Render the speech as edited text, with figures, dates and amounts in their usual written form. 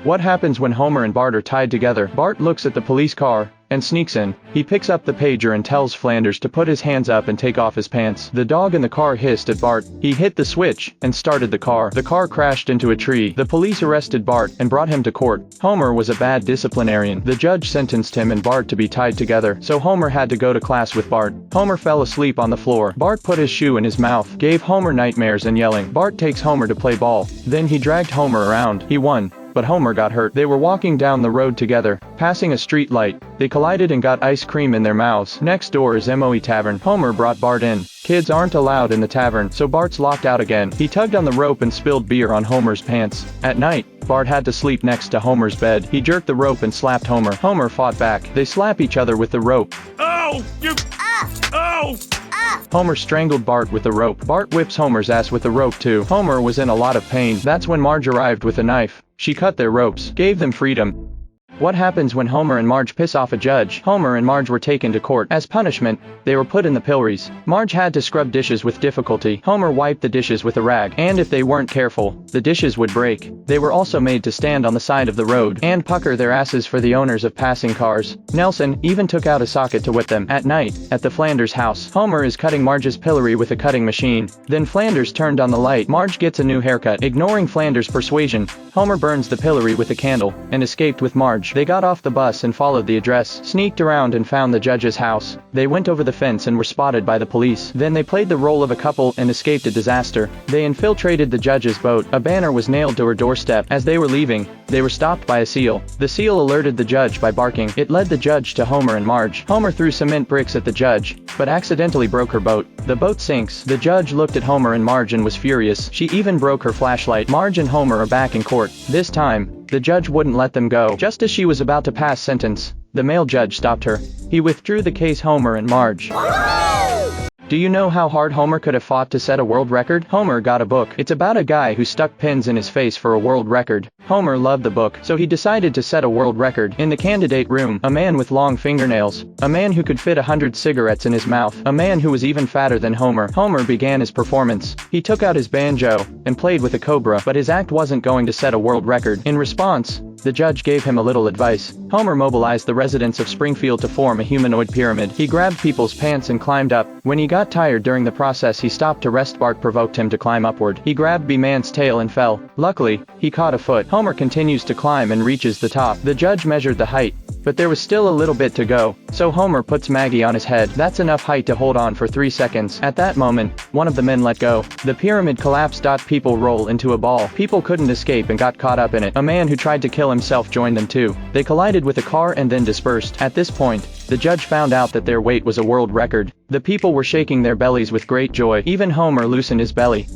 What happens when Homer and Bart are tied together? Bart looks at the police car and sneaks in. He picks up the pager and tells Flanders to put his hands up and take off his pants. The dog in the car hissed at Bart. He hit the switch and started the car. The car crashed into a tree. The police arrested Bart and brought him to court. Homer was a bad disciplinarian. The judge sentenced him and Bart to be tied together, so Homer had to go to class with Bart. Homer fell asleep on the floor. Bart put his shoe in his mouth, gave Homer nightmares and yelling. Bart takes Homer to play ball. Then he dragged Homer around. He won, but Homer got hurt. They were walking down the road together, passing a street light. They collided and got ice cream in their mouths. Next door is Moe Tavern. Homer brought Bart in. Kids aren't allowed in the tavern, so Bart's locked out again. He tugged on the rope and spilled beer on Homer's pants. At night, Bart had to sleep next to Homer's bed. He jerked the rope and slapped Homer. Homer fought back. They slap each other with the rope. Oh, you... Oh! Homer strangled Bart with the rope. Bart whips Homer's ass with the rope too. Homer was in a lot of pain. That's when Marge arrived with a knife. She cut their ropes, gave them freedom. What happens when Homer and Marge piss off a judge? Homer and Marge were taken to court. As punishment, they were put in the pillories. Marge had to scrub dishes with difficulty. Homer wiped the dishes with a rag, and if they weren't careful, the dishes would break. They were also made to stand on the side of the road and pucker their asses for the owners of passing cars. Nelson even took out a socket to whip them. At night, at the Flanders house, Homer is cutting Marge's pillory with a cutting machine. Then Flanders turned on the light. Marge gets a new haircut. Ignoring Flanders' persuasion, Homer burns the pillory with a candle and escaped with Marge. They got off the bus and followed the address, sneaked around and found the judge's house. They went over the fence and were spotted by the police. Then they played the role of a couple and escaped a disaster. They infiltrated the judge's boat. A banner was nailed to her doorstep. As they were leaving, they were stopped by a seal. The seal alerted the judge by barking. It led the judge to Homer and Marge. Homer threw cement bricks at the judge, but accidentally broke her boat. The boat sinks. The judge looked at Homer and Marge and was furious. She even broke her flashlight. Marge and Homer are back in court. This time, the judge wouldn't let them go. Just as she was about to pass sentence, the male judge stopped her. He withdrew the case. Homer and Marge. Do you know how hard Homer could have fought to set a world record? Homer got a book. It's about a guy who stuck pins in his face for a world record. Homer loved the book, so he decided to set a world record. In the candidate room, a man with long fingernails, a man who could fit 100 cigarettes in his mouth, a man who was even fatter than Homer. Homer began his performance. He took out his banjo and played with a cobra, but his act wasn't going to set a world record. In response, the judge gave him a little advice. Homer mobilized the residents of Springfield to form a humanoid pyramid. He grabbed people's pants and climbed up. When he got tired during the process, he stopped to rest. Bart provoked him to climb upward. He grabbed B-Man's tail and fell. Luckily, he caught a foot. Homer continues to climb and reaches the top. The judge measured the height, but there was still a little bit to go, so Homer puts Maggie on his head. That's enough height to hold on for 3 seconds. At that moment, one of the men let go. The pyramid collapsed. People roll into a ball. People couldn't escape and got caught up in it. A man who tried to kill himself joined them too. They collided with a car and then dispersed. At this point, the judge found out that their weight was a world record. The people were shaking their bellies with great joy. Even Homer loosened his belly.